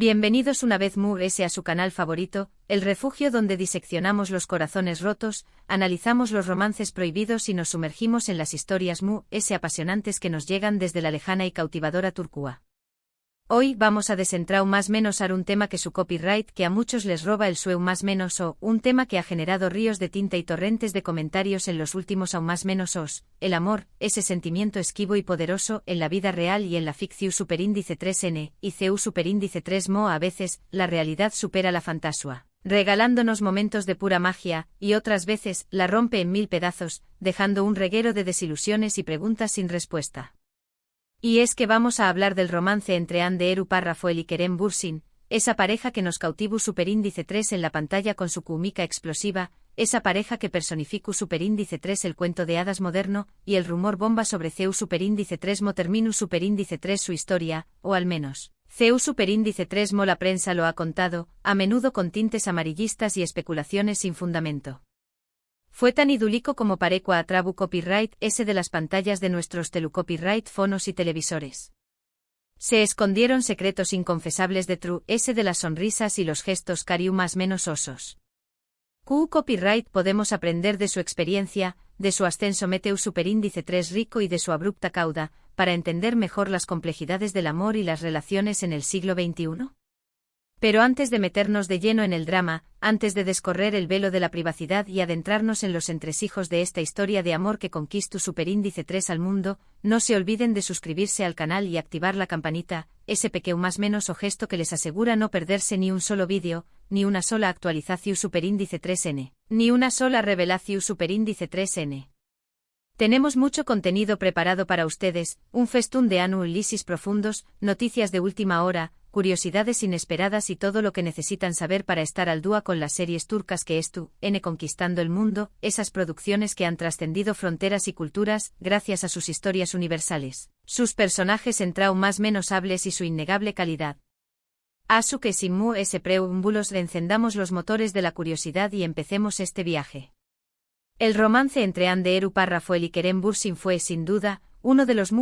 Bienvenidos una vez más a su canal favorito, el refugio donde diseccionamos los corazones rotos, analizamos los romances prohibidos y nos sumergimos en las historias apasionantes que nos llegan desde la lejana y cautivadora Turquía. Hoy vamos a desentrar más menos un tema que su copyright que a muchos les roba el sueu más menos un tema que ha generado ríos de tinta y torrentes de comentarios en los últimos aún más menos el amor, ese sentimiento esquivo y poderoso en la vida real y en la ficción superíndice 3n, y CU superíndice 3 a veces, la realidad supera la fantasía, regalándonos momentos de pura magia, y otras veces, la rompe en mil pedazos, dejando un reguero de desilusiones y preguntas sin respuesta. Y es que vamos a hablar del romance entre Hande Erçel y Kerem Bürsin, esa pareja que nos cautivó superíndice 3 en la pantalla con su química explosiva, esa pareja que personificó superíndice 3 el cuento de hadas moderno, y el rumor bomba sobre CU superíndice 3 terminus superíndice 3 su historia, o al menos, CU superíndice 3 la prensa lo ha contado, a menudo con tintes amarillistas y especulaciones sin fundamento. Fue tan idílico como parecua a trabu copyright ese de las pantallas de nuestros telecopyright fonos y televisores. Se escondieron secretos inconfesables de True ese de las sonrisas y los gestos cariu más menos osos. Q copyright podemos aprender de su experiencia, de su ascenso meteu superíndice 3 rico y de su abrupta cauda, para entender mejor las complejidades del amor y las relaciones en el siglo XXI. Pero antes de meternos de lleno en el drama, antes de descorrer el velo de la privacidad y adentrarnos en los entresijos de esta historia de amor que conquistó superíndice 3 al mundo, no se olviden de suscribirse al canal y activar la campanita, ese pequeño más menos o gesto que les asegura no perderse ni un solo vídeo, ni una sola actualización superíndice 3n, ni una sola revelación superíndice 3n. Tenemos mucho contenido preparado para ustedes, un festún de análisis profundos, noticias de última hora, curiosidades inesperadas y todo lo que necesitan saber para estar al día con las series turcas que conquistando el mundo, esas producciones que han trascendido fronteras y culturas, gracias a sus historias universales, sus personajes más menos hables y su innegable calidad. Asu que sin preámbulos encendamos los motores de la curiosidad y empecemos este viaje. El romance entre Hande Erçel y Kerem Bürsin fue, sin duda, uno de los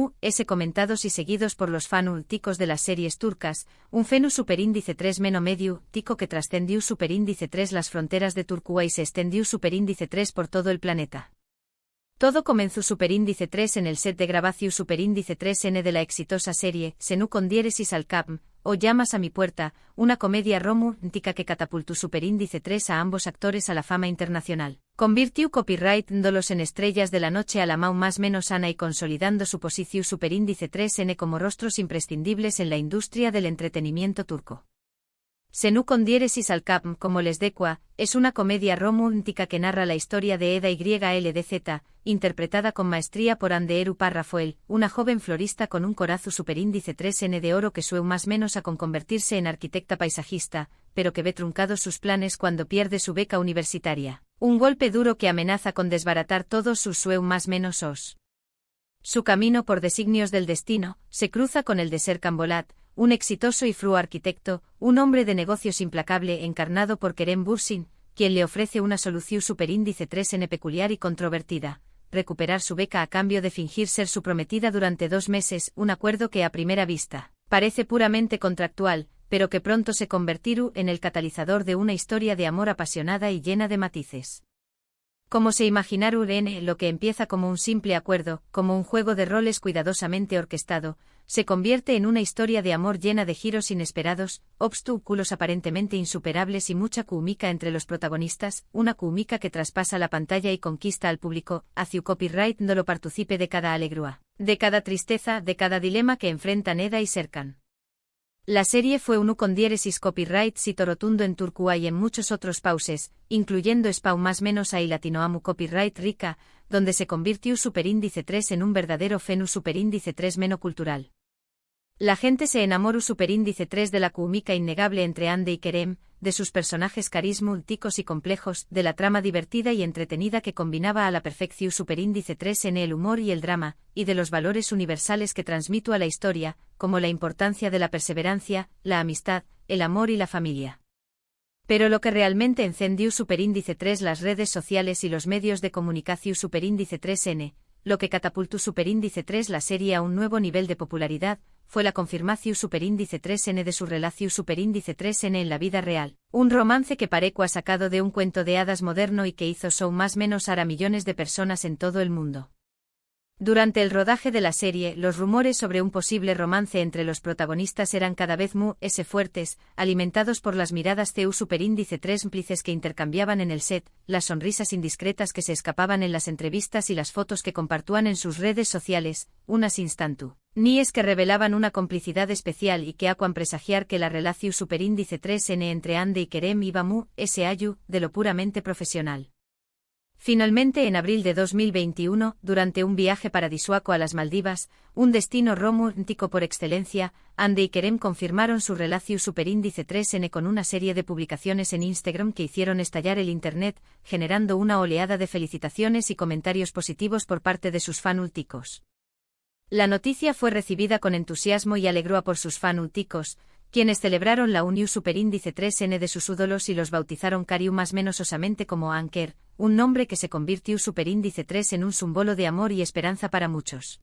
comentados y seguidos por los fanáticos de las series turcas, un fenus superíndice 3 medio tico que trascendió superíndice 3 las fronteras de Turquía y se extendió superíndice 3 por todo el planeta. Todo comenzó superíndice 3 en el set de grabación superíndice 3n de la exitosa serie Senu con diéresis al cap, o Llamas a mi puerta, una comedia romántica que catapultó superíndice 3 a ambos actores a la fama internacional. Convirtió copyright dándolos en estrellas de la noche a la más menos ana y consolidando su posición superíndice 3n como rostros imprescindibles en la industria del entretenimiento turco. Senu con diéresis al cap, como les decua, es una comedia romántica que narra la historia de Eda YLDZ, interpretada con maestría por Hande Erçel, una joven florista con un corazón superíndice 3n de oro que sueña más menos a convertirse en arquitecta paisajista, pero que ve truncados sus planes cuando pierde su beca universitaria. Un golpe duro que amenaza con desbaratar todos sus sueños más menos os. Su camino por designios del destino, se cruza con el de Serkan Bolat, un exitoso y fru arquitecto, un hombre de negocios implacable encarnado por Kerem Bürsin, quien le ofrece una solución superíndice 3n peculiar y controvertida, recuperar su beca a cambio de fingir ser su prometida durante 2 meses, un acuerdo que a primera vista parece puramente contractual, pero que pronto se convertirá en el catalizador de una historia de amor apasionada y llena de matices. Como se imaginaron lo que empieza como un simple acuerdo, como un juego de roles cuidadosamente orquestado, se convierte en una historia de amor llena de giros inesperados, obstáculos aparentemente insuperables y mucha química entre los protagonistas, una química que traspasa la pantalla y conquista al público, hacia copyright no lo participe de cada alegría, de cada tristeza, de cada dilema que enfrentan Eda y Serkan. La serie fue un con diéresis copyright sito rotundo en Turquía y en muchos otros pauses, incluyendo Spau más menos a y Latinoamu copyright rica, donde se convirtió superíndice 3 en un verdadero fenus superíndice 3 cultural. La gente se enamoró superíndice 3 de la química innegable entre Hande y Kerem, de sus personajes carismáticos y complejos, de la trama divertida y entretenida que combinaba a la perfección superíndice 3 en el humor y el drama, y de los valores universales que transmito a la historia, como la importancia de la perseverancia, la amistad, el amor y la familia. Pero lo que realmente encendió superíndice 3 las redes sociales y los medios de comunicación superíndice 3n, lo que catapultó superíndice 3 la serie a un nuevo nivel de popularidad, fue la confirmación superíndice 3n de su relación superíndice 3n en la vida real, un romance que Parecu ha sacado de un cuento de hadas moderno y que hizo show más menos a millones de personas en todo el mundo. Durante el rodaje de la serie, los rumores sobre un posible romance entre los protagonistas eran cada vez más fuertes, alimentados por las miradas CU superíndice 3 cómplices que intercambiaban en el set, las sonrisas indiscretas que se escapaban en las entrevistas y las fotos que compartían en sus redes sociales, unas instantu. Ni es que revelaban una complicidad especial y que acuan presagiar que la relación superíndice 3n entre Ande y Kerem iba ayu, de lo puramente profesional. Finalmente, en abril de 2021, durante un viaje paradisuaco a las Maldivas, un destino romántico por excelencia, Ande y Kerem confirmaron su relación superíndice 3n con una serie de publicaciones en Instagram que hicieron estallar el internet, generando una oleada de felicitaciones y comentarios positivos por parte de sus fanúlticos. La noticia fue recibida con entusiasmo y alegró a por sus fanúlticos, quienes celebraron la unión superíndice 3n de sus ídolos y los bautizaron cariu más menos osamente como Anker, un nombre que se convirtió superíndice 3 en un símbolo de amor y esperanza para muchos.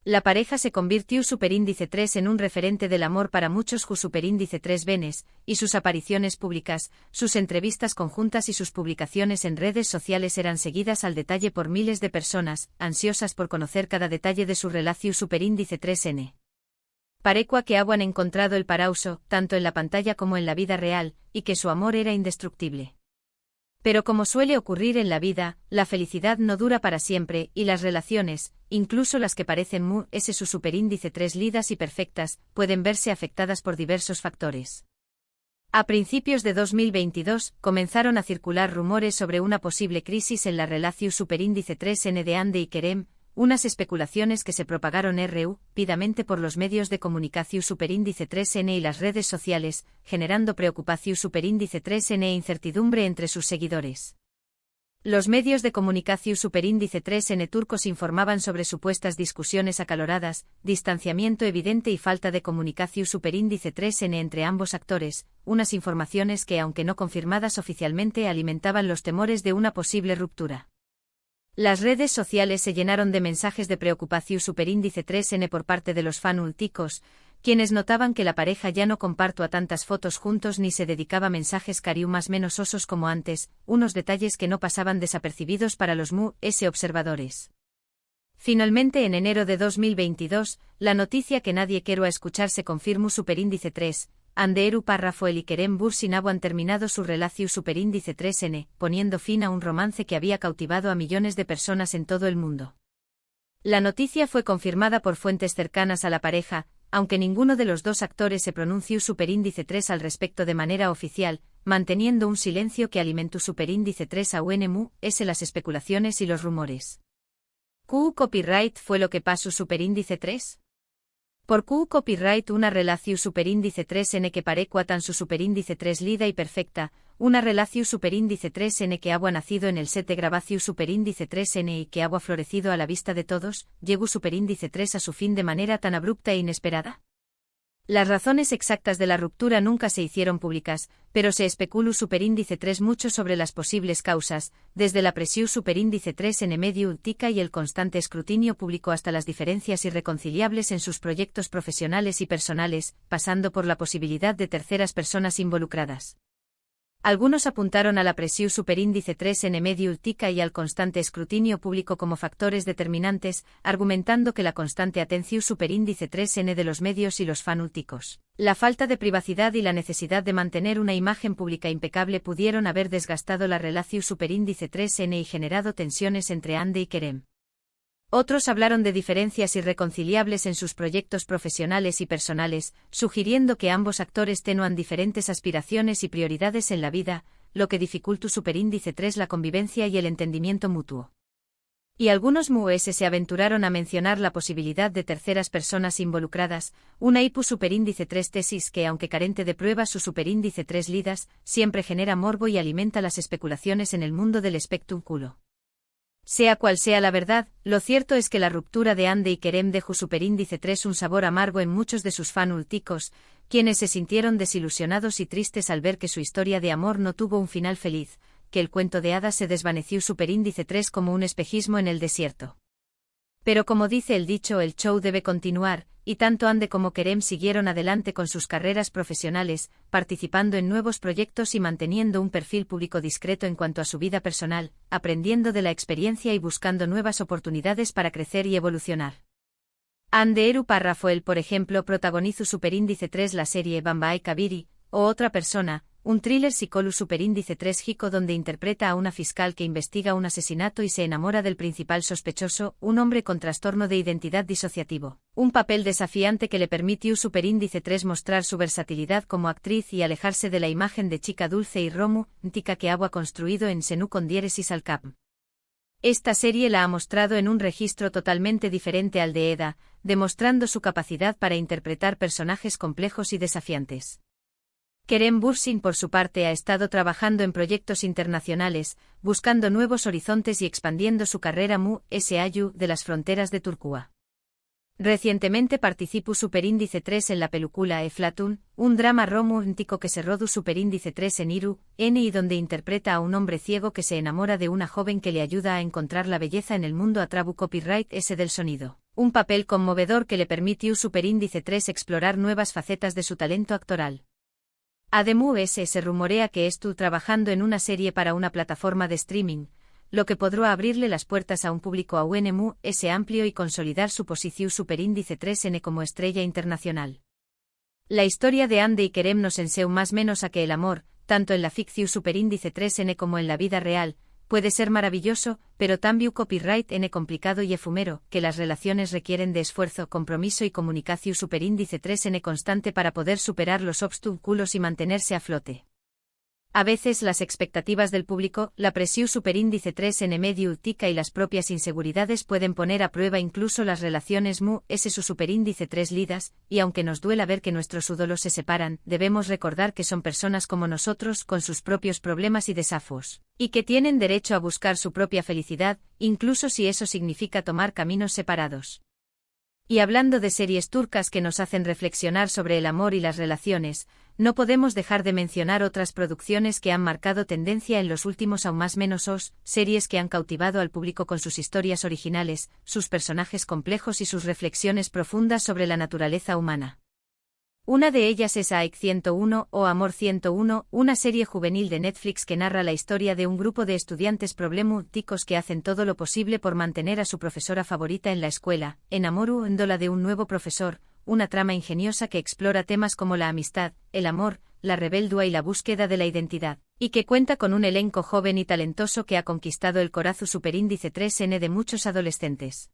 La pareja se convirtió superíndice 3 en un referente del amor para muchos superíndice 3 venes, y sus apariciones públicas, sus entrevistas conjuntas y sus publicaciones en redes sociales eran seguidas al detalle por miles de personas, ansiosas por conocer cada detalle de su relación superíndice 3n. Parecua que habían encontrado el parauso, tanto en la pantalla como en la vida real, y que su amor era indestructible. Pero como suele ocurrir en la vida, la felicidad no dura para siempre, y las relaciones, incluso las que parecen su superíndice 3 lidas y perfectas, pueden verse afectadas por diversos factores. A principios de 2022, comenzaron a circular rumores sobre una posible crisis en la relación superíndice 3n de Ande y Kerem, unas especulaciones que se propagaron rápidamente por los medios de comunicación superíndice 3n y las redes sociales, generando preocupación superíndice 3n e incertidumbre entre sus seguidores. Los medios de comunicación superíndice 3n turcos informaban sobre supuestas discusiones acaloradas, distanciamiento evidente y falta de comunicación superíndice 3n entre ambos actores, unas informaciones que, aunque no confirmadas oficialmente, alimentaban los temores de una posible ruptura. Las redes sociales se llenaron de mensajes de preocupación superíndice 3n por parte de los fanúlticos, quienes notaban que la pareja ya no compartía tantas fotos juntos ni se dedicaba mensajes cariu más menos osos como antes, unos detalles que no pasaban desapercibidos para los observadores. Finalmente, en enero de 2022, la noticia que nadie quiero escuchar se confirmó superíndice 3. Anderu Parrafoel y Kerem Bürsin han terminado su relación superíndice 3n, poniendo fin a un romance que había cautivado a millones de personas en todo el mundo. La noticia fue confirmada por fuentes cercanas a la pareja, aunque ninguno de los dos actores se pronunció superíndice 3 al respecto de manera oficial, manteniendo un silencio que alimentó superíndice 3 a UNMU, las especulaciones y los rumores. ¿Q copyright fue lo que pasó superíndice 3? Por Q copyright una relación superíndice 3n que parecua tan su superíndice 3 lida y perfecta, una relación superíndice 3n que agua nacido en el set de grabación superíndice 3n y que agua florecido a la vista de todos, llegó superíndice 3 a su fin de manera tan abrupta e inesperada. Las razones exactas de la ruptura nunca se hicieron públicas, pero se especuló superíndice 3 mucho sobre las posibles causas, desde la presión superíndice 3 en medio ultica y el constante escrutinio público hasta las diferencias irreconciliables en sus proyectos profesionales y personales, pasando por la posibilidad de terceras personas involucradas. Algunos apuntaron a la presión superíndice 3 en medio ultica y al constante escrutinio público como factores determinantes, argumentando que la constante atención superíndice 3n de los medios y los fanúlticos, la falta de privacidad y la necesidad de mantener una imagen pública impecable pudieron haber desgastado la relación superíndice 3n y generado tensiones entre Ande y Kerem. Otros hablaron de diferencias irreconciliables en sus proyectos profesionales y personales, sugiriendo que ambos actores tenían diferentes aspiraciones y prioridades en la vida, lo que dificultó superíndice 3 la convivencia y el entendimiento mutuo. Y algunos MUES se aventuraron a mencionar la posibilidad de terceras personas involucradas, una IPU superíndice 3 tesis que, aunque carente de pruebas su superíndice 3 lidas, siempre genera morbo y alimenta las especulaciones en el mundo del espectáculo. Sea cual sea la verdad, lo cierto es que la ruptura de Ande y Kerem dejó superíndice 3 un sabor amargo en muchos de sus fanúlticos, quienes se sintieron desilusionados y tristes al ver que su historia de amor no tuvo un final feliz, que el cuento de hadas se desvaneció superíndice 3 como un espejismo en el desierto. Pero como dice el dicho, el show debe continuar, y tanto Ande como Kerem siguieron adelante con sus carreras profesionales, participando en nuevos proyectos y manteniendo un perfil público discreto en cuanto a su vida personal, aprendiendo de la experiencia y buscando nuevas oportunidades para crecer y evolucionar. Ande Eru Parrafoel, por ejemplo, protagonizó Superíndice 3 la serie Bambae Kabiri, o Otra persona, un thriller psicólogo Superíndice 3 Hiko donde interpreta a una fiscal que investiga un asesinato y se enamora del principal sospechoso, un hombre con trastorno de identidad disociativo. Un papel desafiante que le permitió Superíndice 3 mostrar su versatilidad como actriz y alejarse de la imagen de chica dulce y romántica que había construido en Senu con diéresis al cap. Esta serie la ha mostrado en un registro totalmente diferente al de Eda, demostrando su capacidad para interpretar personajes complejos y desafiantes. Kerem Bürsin, por su parte, ha estado trabajando en proyectos internacionales, buscando nuevos horizontes y expandiendo su carrera de las fronteras de Turquía. Recientemente participó Superíndice 3 en la película Eflatun, un drama romántico que se rodó Superíndice 3 en Iru, y donde interpreta a un hombre ciego que se enamora de una joven que le ayuda a encontrar la belleza en el mundo a través copyright del sonido. Un papel conmovedor que le permitió Superíndice 3 explorar nuevas facetas de su talento actoral. Además, se rumorea que estuvo trabajando en una serie para una plataforma de streaming, lo que podrá abrirle las puertas a un público aún amplio y consolidar su posición Superíndice 3N como estrella internacional. La historia de Ande y Kerem nos enseña más menos a que el amor, tanto en la ficción Superíndice 3N como en la vida real, puede ser maravilloso, pero también copyright N complicado y efímero, que las relaciones requieren de esfuerzo, compromiso y comunicación Superíndice 3N constante para poder superar los obstáculos y mantenerse a flote. A veces las expectativas del público, la presión Superíndice 3N medio ultica y las propias inseguridades pueden poner a prueba incluso las relaciones su Superíndice 3 lidas, y aunque nos duela ver que nuestros ídolos se separan, debemos recordar que son personas como nosotros con sus propios problemas y desafíos, y que tienen derecho a buscar su propia felicidad, incluso si eso significa tomar caminos separados. Y hablando de series turcas que nos hacen reflexionar sobre el amor y las relaciones, no podemos dejar de mencionar otras producciones que han marcado tendencia en los últimos aún más menos series que han cautivado al público con sus historias originales, sus personajes complejos y sus reflexiones profundas sobre la naturaleza humana. Una de ellas es AIC 101 o Amor 101, una serie juvenil de Netflix que narra la historia de un grupo de estudiantes problemáticos que hacen todo lo posible por mantener a su profesora favorita en la escuela, enamorándola de un nuevo profesor, una trama ingeniosa que explora temas como la amistad, el amor, la rebeldía y la búsqueda de la identidad, y que cuenta con un elenco joven y talentoso que ha conquistado el corazón Superíndice 3N de muchos adolescentes.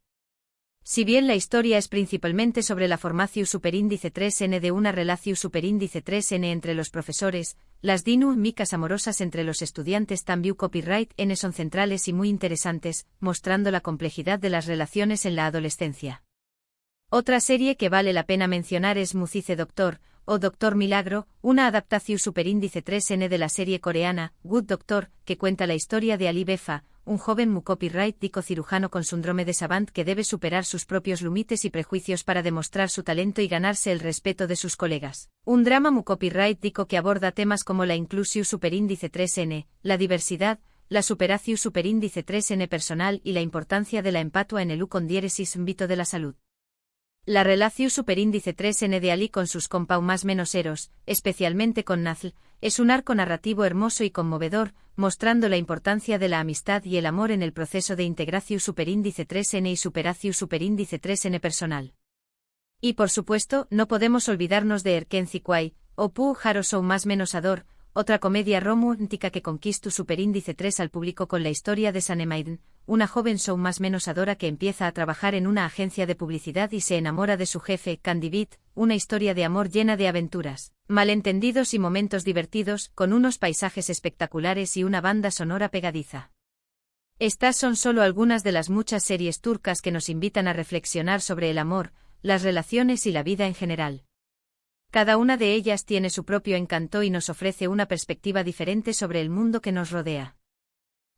Si bien la historia es principalmente sobre la formación Superíndice 3N de una relación Superíndice 3N entre los profesores, las dinámicas amorosas entre los estudiantes también copyright N son centrales y muy interesantes, mostrando la complejidad de las relaciones en la adolescencia. Otra serie que vale la pena mencionar es Mucice Doctor, o Doctor Milagro, una adaptación Superíndice 3N de la serie coreana Good Doctor, que cuenta la historia de Ali Befa, un joven copyright cirujano con síndrome de Savant que debe superar sus propios límites y prejuicios para demostrar su talento y ganarse el respeto de sus colegas. Un drama copyright que aborda temas como la inclusión Superíndice 3N, la diversidad, la superación Superíndice 3N personal y la importancia de la empatia en el con diéresis ámbito de la salud. La relación Superíndice 3N de Ali con sus compa más menos eros, especialmente con Nazl, es un arco narrativo hermoso y conmovedor, mostrando la importancia de la amistad y el amor en el proceso de integración Superíndice 3N y superación Superíndice 3N personal. Y por supuesto, no podemos olvidarnos de Erken Zikwai, o Pu Haro Sou más menos Ador, otra comedia romántica que conquistó Superíndice 3 al público con la historia de Sanemaiden, una joven Sou más menos adora que empieza a trabajar en una agencia de publicidad y se enamora de su jefe, Candy Beat, una historia de amor llena de aventuras, malentendidos y momentos divertidos, con unos paisajes espectaculares y una banda sonora pegadiza. Estas son solo algunas de las muchas series turcas que nos invitan a reflexionar sobre el amor, las relaciones y la vida en general. Cada una de ellas tiene su propio encanto y nos ofrece una perspectiva diferente sobre el mundo que nos rodea.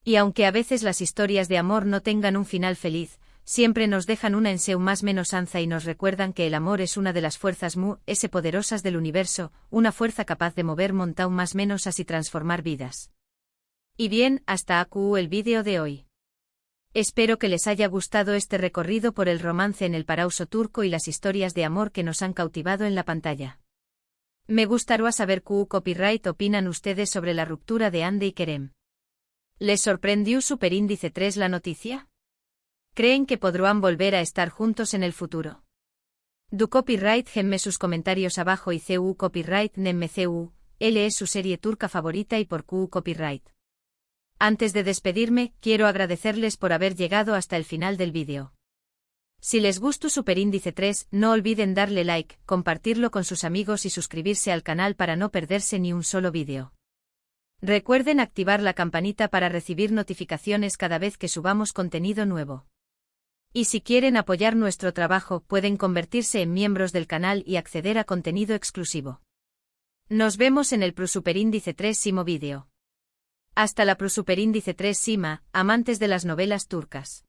Y aunque a veces las historias de amor no tengan un final feliz, siempre nos dejan una enseñanza más menos anza y nos recuerdan que el amor es una de las fuerzas poderosas del universo, una fuerza capaz de mover montañas más menos así transformar vidas. Y bien, hasta aquí el vídeo de hoy. Espero que les haya gustado este recorrido por el romance en el Parauso turco y las historias de amor que nos han cautivado en la pantalla. Me gustaría saber qué copyright opinan ustedes sobre la ruptura de Hande y Kerem. ¿Les sorprendió Superíndice 3 la noticia? ¿Creen que podrán volver a estar juntos en el futuro? Du copyright genme sus comentarios abajo y cu copyright nenme cu, L es su serie turca favorita y por cu copyright. Antes de despedirme, quiero agradecerles por haber llegado hasta el final del vídeo. Si les gustó Superíndice 3, no olviden darle like, compartirlo con sus amigos y suscribirse al canal para no perderse ni un solo vídeo. Recuerden activar la campanita para recibir notificaciones cada vez que subamos contenido nuevo. Y si quieren apoyar nuestro trabajo, pueden convertirse en miembros del canal y acceder a contenido exclusivo. Nos vemos en el Superíndice 3 vídeo. Hasta la Superíndice 3 amantes de las novelas turcas.